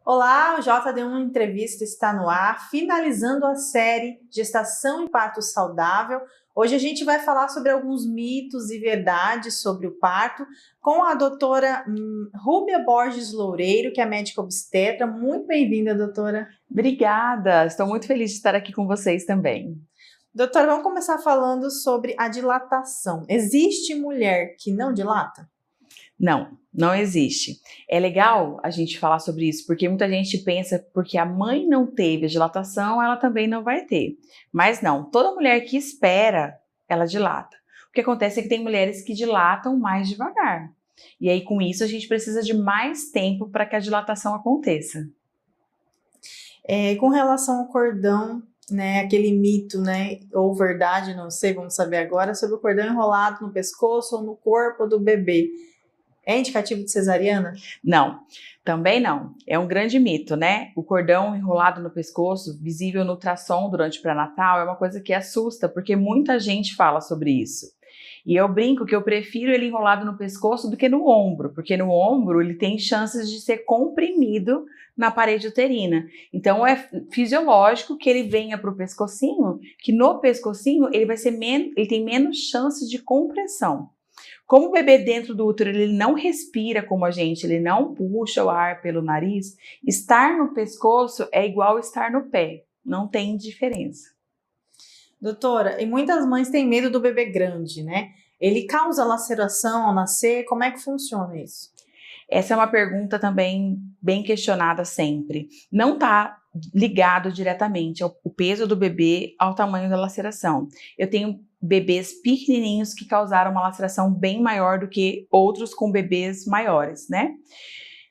Olá, o JD1 Entrevista está no ar, finalizando a série Gestação e Parto Saudável. Hoje a gente vai falar sobre alguns mitos e verdades sobre o parto com a doutora Rúbia Borges Loureiro, que é médica obstetra. Muito bem-vinda, doutora. Obrigada, estou muito feliz de estar aqui com vocês também. Doutora, vamos começar falando sobre a dilatação. Existe mulher que não dilata? Não, não existe. É legal a gente falar sobre isso, porque muita gente pensa porque a mãe não teve a dilatação, ela também não vai ter. Mas não, toda mulher que espera, ela dilata. O que acontece é que tem mulheres que dilatam mais devagar. E aí, com isso, a gente precisa de mais tempo para que a dilatação aconteça. Com relação ao cordão, né, aquele mito, né, ou verdade, não sei, vamos saber agora, sobre o cordão enrolado no pescoço ou no corpo do bebê. É indicativo de cesariana? Não, também não. É um grande mito, né? O cordão enrolado no pescoço, visível no ultrassom durante o pré-natal, é uma coisa que assusta, porque muita gente fala sobre isso. E eu brinco que eu prefiro ele enrolado no pescoço do que no ombro, porque no ombro ele tem chances de ser comprimido na parede uterina. Então é fisiológico que ele venha para o pescocinho, que no pescocinho ele vai ser ele tem menos chances de compressão. Como o bebê dentro do útero ele não respira como a gente, ele não puxa o ar pelo nariz, estar no pescoço é igual estar no pé, não tem diferença. Doutora, e muitas mães têm medo do bebê grande, né? Ele causa laceração ao nascer? Como é que funciona isso? Essa é uma pergunta também bem questionada sempre. Não está ligado diretamente ao peso do bebê ao tamanho da laceração. Eu tenho bebês pequenininhos que causaram uma laceração bem maior do que outros com bebês maiores, né?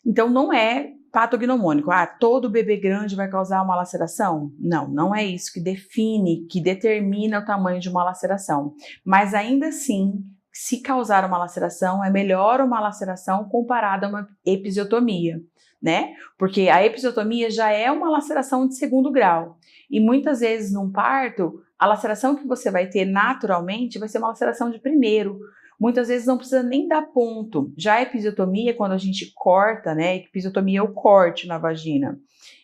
Então não é patognomônico. Todo bebê grande vai causar uma laceração? Não, não é isso que define, que determina o tamanho de uma laceração. Mas ainda assim, se causar uma laceração, é melhor uma laceração comparada a uma episiotomia, né? Porque a episiotomia já é uma laceração de segundo grau. E muitas vezes num parto, a laceração que você vai ter naturalmente vai ser uma laceração de primeiro. Muitas vezes não precisa nem dar ponto. Já a episiotomia, quando a gente corta, né? Episiotomia é o corte na vagina.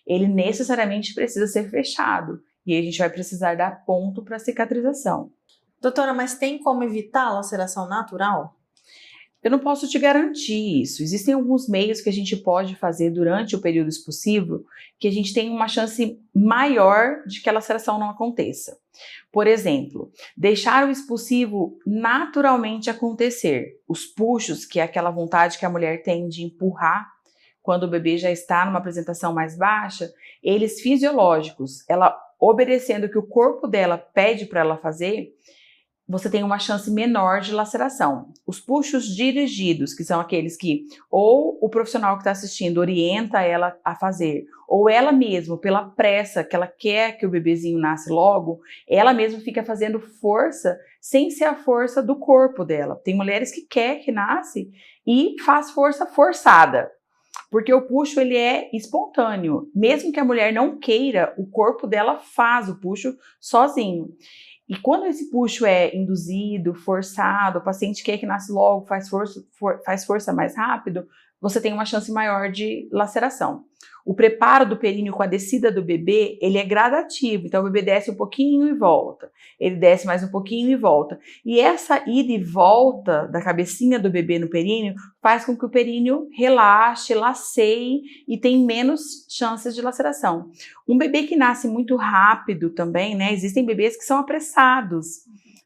Ele necessariamente precisa ser fechado. E aí a gente vai precisar dar ponto para cicatrização. Doutora, mas tem como evitar a laceração natural? Eu não posso te garantir isso. Existem alguns meios que a gente pode fazer durante o período expulsivo que a gente tem uma chance maior de que a laceração não aconteça. Por exemplo, deixar o expulsivo naturalmente acontecer. Os puxos, que é aquela vontade que a mulher tem de empurrar quando o bebê já está numa apresentação mais baixa, eles fisiológicos, ela obedecendo o que o corpo dela pede para ela fazer, você tem uma chance menor de laceração. Os puxos dirigidos, que são aqueles que ou o profissional que está assistindo orienta ela a fazer, ou ela mesma, pela pressa que ela quer que o bebezinho nasce logo, ela mesma fica fazendo força sem ser a força do corpo dela. Tem mulheres que quer que nasce e faz força forçada. Porque o puxo ele é espontâneo, mesmo que a mulher não queira, o corpo dela faz o puxo sozinho. E quando esse puxo é induzido, forçado, o paciente quer que nasce logo, faz força mais rápido, você tem uma chance maior de laceração. O preparo do períneo com a descida do bebê, ele é gradativo, então o bebê desce um pouquinho e volta, ele desce mais um pouquinho e volta. E essa ida e volta da cabecinha do bebê no períneo faz com que o períneo relaxe, laceie e tem menos chances de laceração. Um bebê que nasce muito rápido também, né? Existem bebês que são apressados.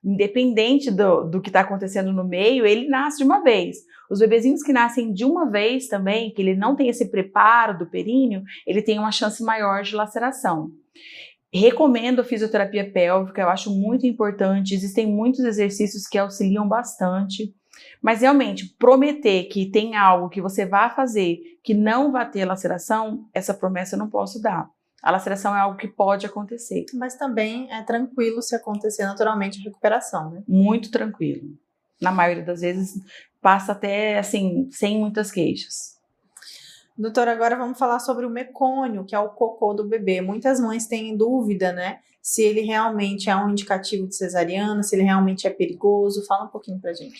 Independente do que está acontecendo no meio, ele nasce de uma vez. Os bebezinhos que nascem de uma vez também, que ele não tem esse preparo do períneo, ele tem uma chance maior de laceração. Recomendo a fisioterapia pélvica, eu acho muito importante. Existem muitos exercícios que auxiliam bastante. Mas realmente, prometer que tem algo que você vai fazer que não vai ter laceração, essa promessa eu não posso dar. A laceração é algo que pode acontecer. Mas também é tranquilo se acontecer naturalmente a recuperação, né? Muito tranquilo. Na maioria das vezes, passa até assim, sem muitas queixas. Doutora, agora vamos falar sobre o mecônio, que é o cocô do bebê. Muitas mães têm dúvida, né, se ele realmente é um indicativo de cesariana, se ele realmente é perigoso. Fala um pouquinho pra gente.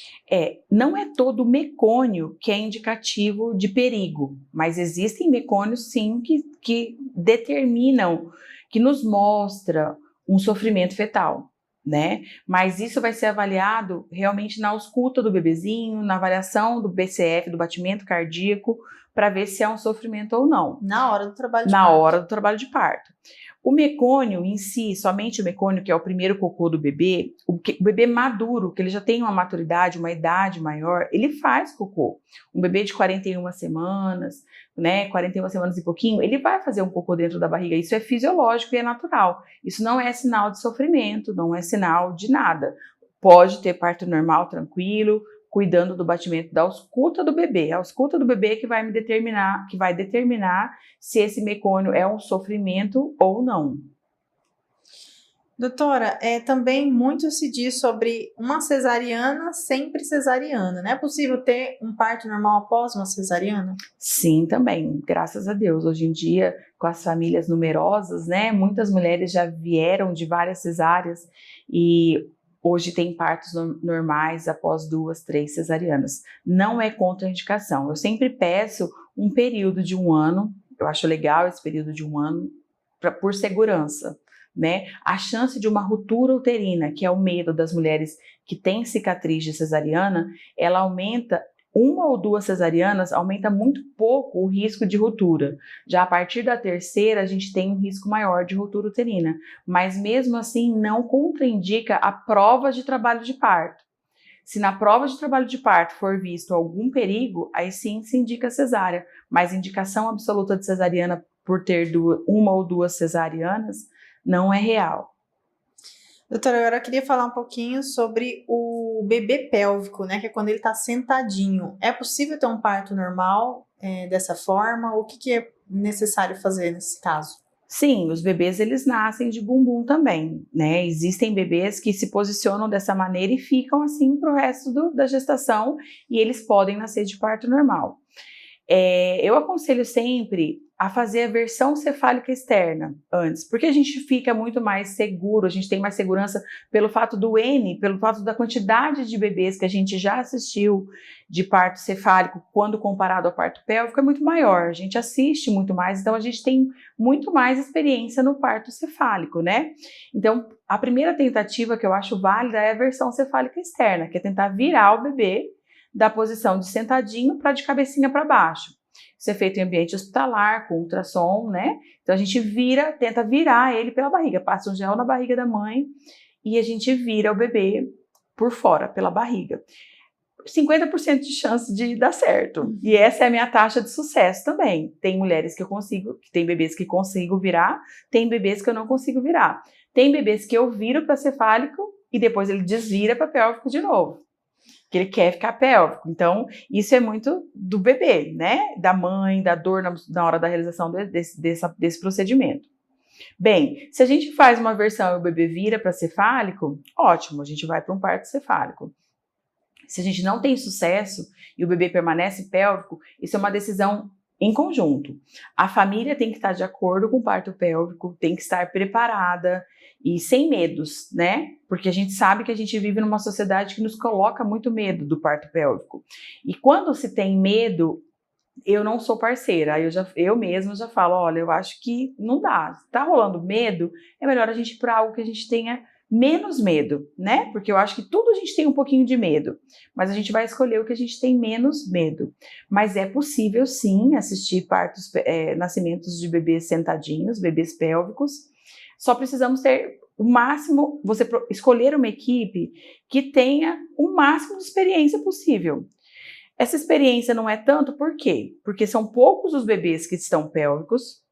Não é todo mecônio que é indicativo de perigo, mas existem mecônios sim que determinam, que nos mostra um sofrimento fetal, né? Mas isso vai ser avaliado realmente na ausculta do bebezinho, na avaliação do BCF, do batimento cardíaco, para ver se é um sofrimento ou não. Na hora do trabalho de Na parto. hora do trabalho de parto. O mecônio em si, somente o mecônio, que é o primeiro cocô do bebê, o bebê maduro, que ele já tem uma maturidade, uma idade maior, ele faz cocô. Um bebê de 41 semanas, né, 41 semanas e pouquinho, ele vai fazer um cocô dentro da barriga. Isso é fisiológico e é natural. Isso não é sinal de sofrimento, não é sinal de nada. Pode ter parto normal, tranquilo, cuidando do batimento da ausculta do bebê. A ausculta do bebê que vai determinar se esse mecônio é um sofrimento ou não. Doutora, também muito se diz sobre uma cesariana sempre cesariana. Não é possível ter um parto normal após uma cesariana? Sim, também, graças a Deus. Hoje em dia, com as famílias numerosas, né, muitas mulheres já vieram de várias cesáreas e hoje tem partos normais após 2, 3 cesarianas. Não é contraindicação. Eu sempre peço um período de 1 ano. Eu acho legal esse período de 1 ano por segurança, né? A chance de uma ruptura uterina, que é o medo das mulheres que têm cicatriz de cesariana, ela aumenta. 1 ou 2 cesarianas aumenta muito pouco o risco de ruptura. Já a partir da 3ª, a gente tem um risco maior de ruptura uterina, mas mesmo assim não contraindica a prova de trabalho de parto. Se na prova de trabalho de parto for visto algum perigo, aí sim se indica cesárea, mas indicação absoluta de cesariana por ter 1 ou 2 cesarianas não é real. Doutora, agora eu queria falar um pouquinho sobre o bebê pélvico, né? Que é quando ele está sentadinho. É possível ter um parto normal dessa forma? O que é necessário fazer nesse caso? Sim, os bebês eles nascem de bumbum também, né? Existem bebês que se posicionam dessa maneira e ficam assim para o resto da gestação e eles podem nascer de parto normal. Eu aconselho sempre a fazer a versão cefálica externa antes, porque a gente fica muito mais seguro, a gente tem mais segurança pelo fato do N, pelo fato da quantidade de bebês que a gente já assistiu de parto cefálico quando comparado ao parto pélvico é muito maior, a gente assiste muito mais, então a gente tem muito mais experiência no parto cefálico, né? Então, a primeira tentativa que eu acho válida é a versão cefálica externa, que é tentar virar o bebê da posição de sentadinho para de cabecinha para baixo. Isso é feito em ambiente hospitalar, com ultrassom, né? Então a gente tenta virar ele pela barriga, passa um gel na barriga da mãe e a gente vira o bebê por fora, pela barriga. 50% de chance de dar certo. E essa é a minha taxa de sucesso também. Tem mulheres que eu consigo, tem bebês que consigo virar, tem bebês que eu não consigo virar. Tem bebês que eu viro para cefálico e depois ele desvira para pélvico de novo, que ele quer ficar pélvico. Então, isso é muito do bebê, né? Da mãe, da dor na hora da realização desse procedimento. Bem, se a gente faz uma versão e o bebê vira para cefálico, ótimo, a gente vai para um parto cefálico. Se a gente não tem sucesso e o bebê permanece pélvico, isso é uma decisão em conjunto. A família tem que estar de acordo com o parto pélvico, tem que estar preparada e sem medos, né? Porque a gente sabe que a gente vive numa sociedade que nos coloca muito medo do parto pélvico. E quando se tem medo, eu não sou parceira. Eu mesma já falo, olha, eu acho que não dá. Tá rolando medo, é melhor a gente ir para algo que a gente tenha menos medo, né? Porque eu acho que tudo a gente tem um pouquinho de medo, mas a gente vai escolher o que a gente tem menos medo. Mas é possível sim assistir nascimentos de bebês sentadinhos, bebês pélvicos. Só precisamos ter o máximo, você escolher uma equipe que tenha o máximo de experiência possível. Essa experiência não é tanto, por quê? Porque são poucos os bebês que estão pélvicos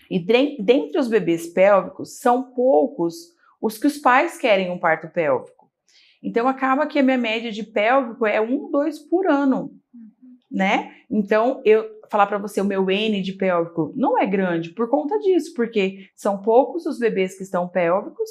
e dentre os bebês pélvicos são poucos os que os pais querem um parto pélvico. Então, acaba que a minha média de pélvico é 1, 2 por ano, né? Então, eu falar para você, o meu N de pélvico não é grande por conta disso, porque são poucos os bebês que estão pélvicos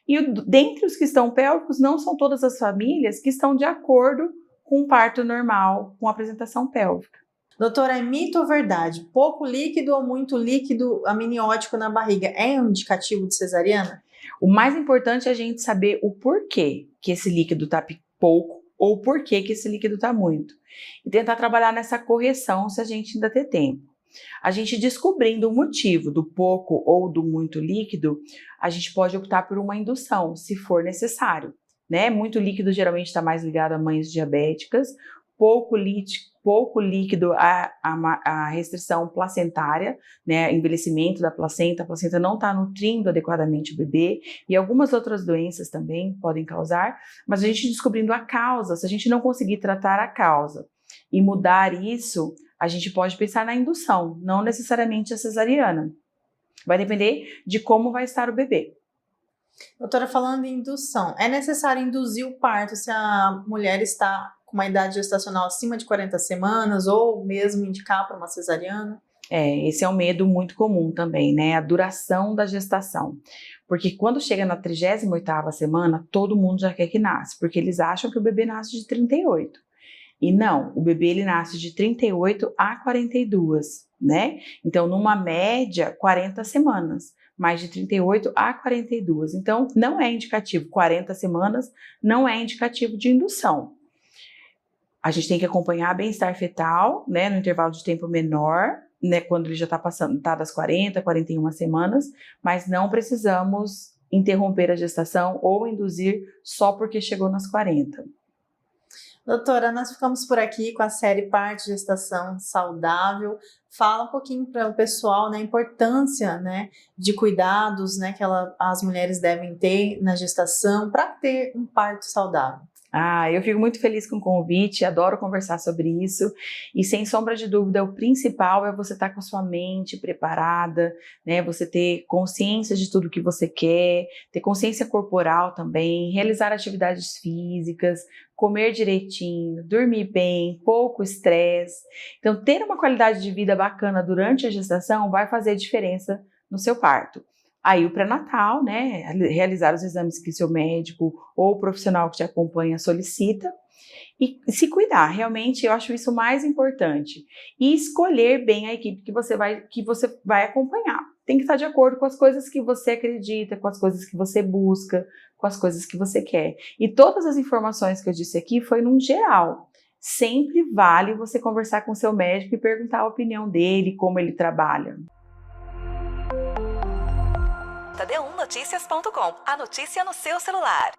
e dentre os que estão pélvicos, não são todas as famílias que estão de acordo com um parto normal, com apresentação pélvica. Doutora, é mito ou verdade? Pouco líquido ou muito líquido amniótico na barriga é um indicativo de cesariana? O mais importante é a gente saber o porquê que esse líquido está pouco ou o porquê que esse líquido está muito. E tentar trabalhar nessa correção se a gente ainda ter tempo. A gente descobrindo o motivo do pouco ou do muito líquido, a gente pode optar por uma indução, se for necessário, né? Muito líquido geralmente está mais ligado a mães diabéticas, pouco líquido a restrição placentária, né? Envelhecimento da placenta, a placenta não está nutrindo adequadamente o bebê, e algumas outras doenças também podem causar, mas a gente descobrindo a causa, se a gente não conseguir tratar a causa e mudar isso, a gente pode pensar na indução, não necessariamente a cesariana. Vai depender de como vai estar o bebê. Doutora, falando em indução, é necessário induzir o parto se a mulher está com uma idade gestacional acima de 40 semanas ou mesmo indicar para uma cesariana? Esse é um medo muito comum também, né? A duração da gestação. Porque quando chega na 38ª semana, todo mundo já quer que nasce, porque eles acham que o bebê nasce de 38. E não, o bebê ele nasce de 38 a 42, né? Então, numa média, 40 semanas, mas de 38 a 42. Então, não é indicativo, 40 semanas não é indicativo de indução. A gente tem que acompanhar bem-estar fetal, né, no intervalo de tempo menor, né, quando ele já está passando, tá das 40, 41 semanas, mas não precisamos interromper a gestação ou induzir só porque chegou nas 40. Doutora, nós ficamos por aqui com a série Parto e Gestação Saudável. Fala um pouquinho para o pessoal, né, a importância, né, de cuidados, né, que as mulheres devem ter na gestação para ter um parto saudável. Eu fico muito feliz com o convite, adoro conversar sobre isso e sem sombra de dúvida o principal é você estar com a sua mente preparada, né? Você ter consciência de tudo que você quer, ter consciência corporal também, realizar atividades físicas, comer direitinho, dormir bem, pouco estresse. Então ter uma qualidade de vida bacana durante a gestação vai fazer diferença no seu parto. Aí o pré-natal, né, realizar os exames que seu médico ou o profissional que te acompanha solicita e se cuidar, realmente eu acho isso o mais importante. E escolher bem a equipe que você vai acompanhar. Tem que estar de acordo com as coisas que você acredita, com as coisas que você busca, com as coisas que você quer. E todas as informações que eu disse aqui foi num geral. Sempre vale você conversar com o seu médico e perguntar a opinião dele, como ele trabalha. td1noticias.com, a notícia no seu celular.